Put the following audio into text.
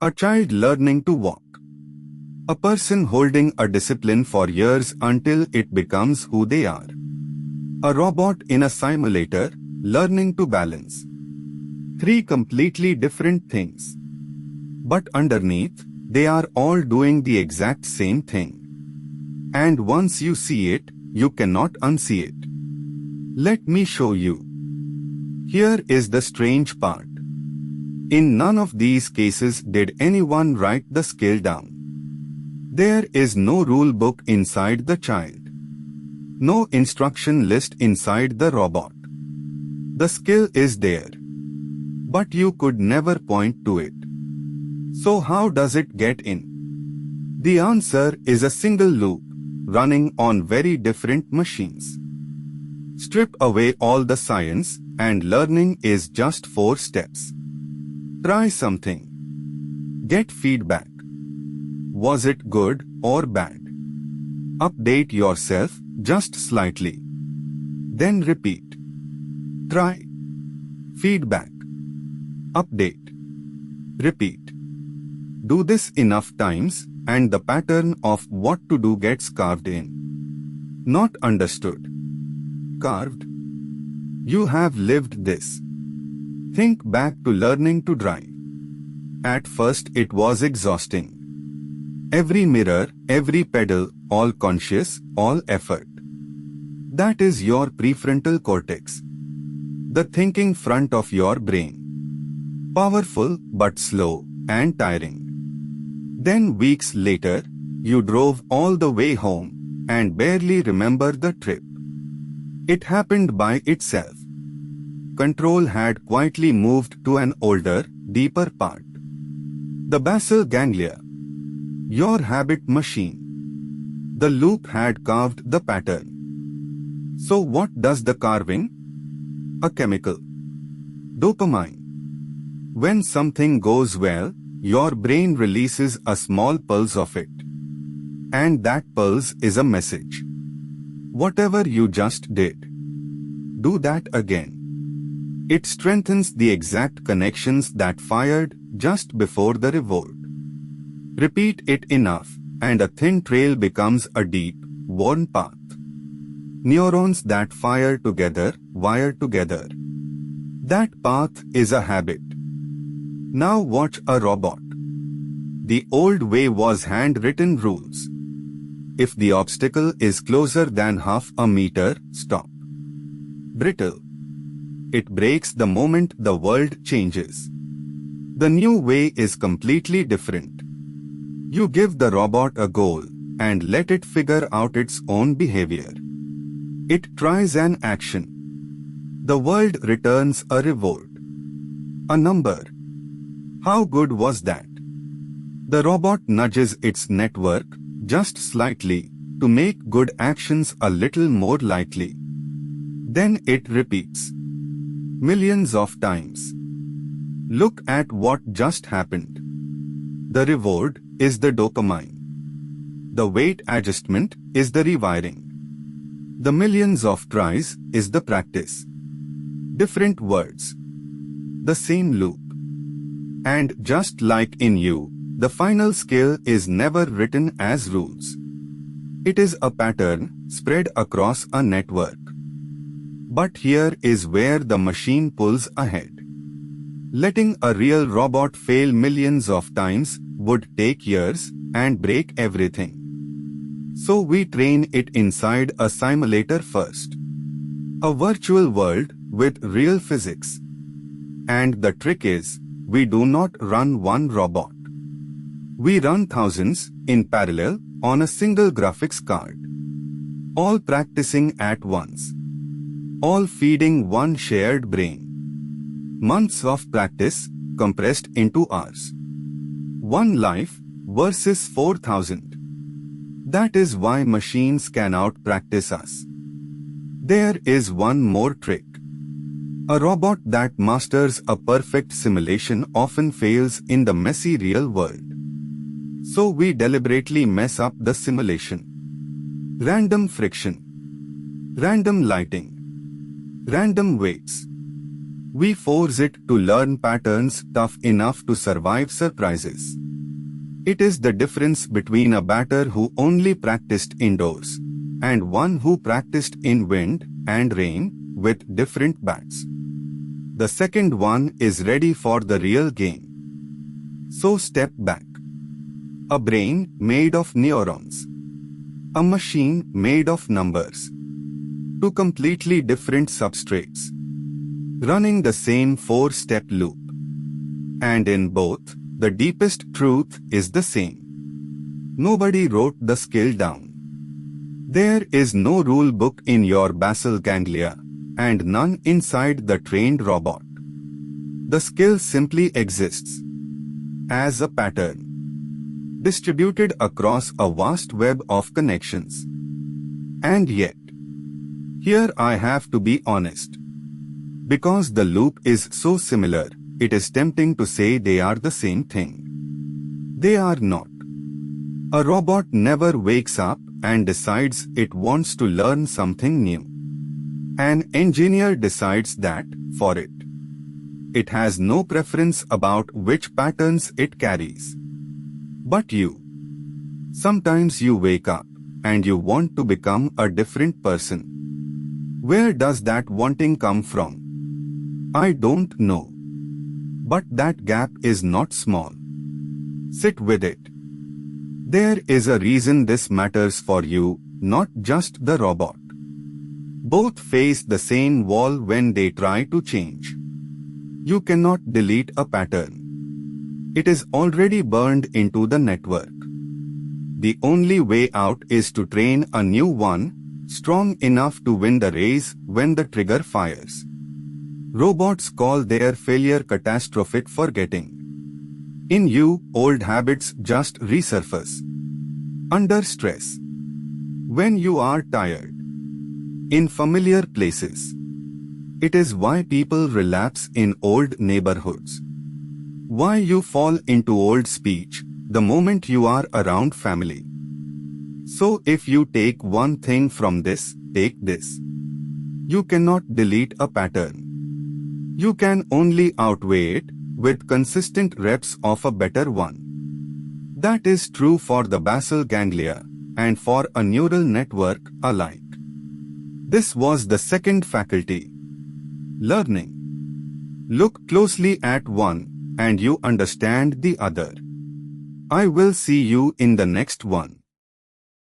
A child learning to walk. A person holding a discipline for years until it becomes who they are. A robot in a simulator, learning to balance. Three completely different things. But underneath, they are all doing the exact same thing. And once you see it, you cannot unsee it. Let me show you. Here is the strange part. In none of these cases did anyone write the skill down. There is no rule book inside the child. No instruction list inside the robot. The skill is there. But you could never point to it. So how does it get in? The answer is a single loop, running on very different machines. Strip away all the science, and learning is just 4 steps. Try something. Get feedback. Was it good or bad? Update yourself just slightly. Then repeat. Try. Feedback. Update. Repeat. Do this enough times, and the pattern of what to do gets carved in. Not understood. Carved. You have lived this. Think back to learning to drive. At first it was exhausting. Every mirror, every pedal, all conscious, all effort. That is your prefrontal cortex. The thinking front of your brain. Powerful but slow and tiring. Then weeks later, you drove all the way home and barely remember the trip. It happened by itself. Control had quietly moved to an older, deeper part. The basal ganglia. Your habit machine. The loop had carved the pattern. So what does the carving? A chemical. Dopamine. When something goes well, your brain releases a small pulse of it. And that pulse is a message. Whatever you just did, do that again. It strengthens the exact connections that fired just before the revolt. Repeat it enough, and a thin trail becomes a deep, worn path. Neurons that fire together, wire together. That path is a habit. Now watch a robot. The old way was handwritten rules. If the obstacle is closer than half a meter, stop. Brittle. It breaks the moment the world changes. The new way is completely different. You give the robot a goal and let it figure out its own behavior. It tries an action. The world returns a reward. A number. How good was that? The robot nudges its network just slightly to make good actions a little more likely. Then it repeats. Millions of times. Look at what just happened. The reward is the dopamine. The weight adjustment is the rewiring. The millions of tries is the practice. Different words. The same loop. And just like in you, the final skill is never written as rules. It is a pattern spread across a network. But here is where the machine pulls ahead. Letting a real robot fail millions of times would take years and break everything. So we train it inside a simulator first. A virtual world with real physics. And the trick is, we do not run one robot. We run thousands in parallel on a single graphics card. All practicing at once. All feeding one shared brain. Months of practice compressed into hours. One life versus 4,000. That is why machines can out-practice us. There is one more trick. A robot that masters a perfect simulation often fails in the messy real world. So we deliberately mess up the simulation. Random friction. Random lighting. Random weights. We force it to learn patterns tough enough to survive surprises. It is the difference between a batter who only practiced indoors and one who practiced in wind and rain with different bats. The second one is ready for the real game. So step back. A brain made of neurons. A machine made of numbers. Two completely different substrates, running the same four-step loop. And in both, the deepest truth is the same. Nobody wrote the skill down. There is no rule book in your basal ganglia, and none inside the trained robot. The skill simply exists as a pattern, distributed across a vast web of connections. And yet, here I have to be honest. Because the loop is so similar, it is tempting to say they are the same thing. They are not. A robot never wakes up and decides it wants to learn something new. An engineer decides that, for it. It has no preference about which patterns it carries. But you. Sometimes you wake up and you want to become a different person. Where does that wanting come from? I don't know. But that gap is not small. Sit with it. There is a reason this matters for you, not just the robot. Both face the same wall when they try to change. You cannot delete a pattern. It is already burned into the network. The only way out is to train a new one, strong enough to win the race when the trigger fires. Robots call their failure catastrophic forgetting. In you, old habits just resurface. Under stress. When you are tired. In familiar places. It is why people relapse in old neighborhoods. Why you fall into old speech the moment you are around family. So if you take one thing from this, take this. You cannot delete a pattern. You can only outweigh it with consistent reps of a better one. That is true for the basal ganglia and for a neural network alike. This was the second faculty. Learning. Look closely at one and you understand the other. I will see you in the next one.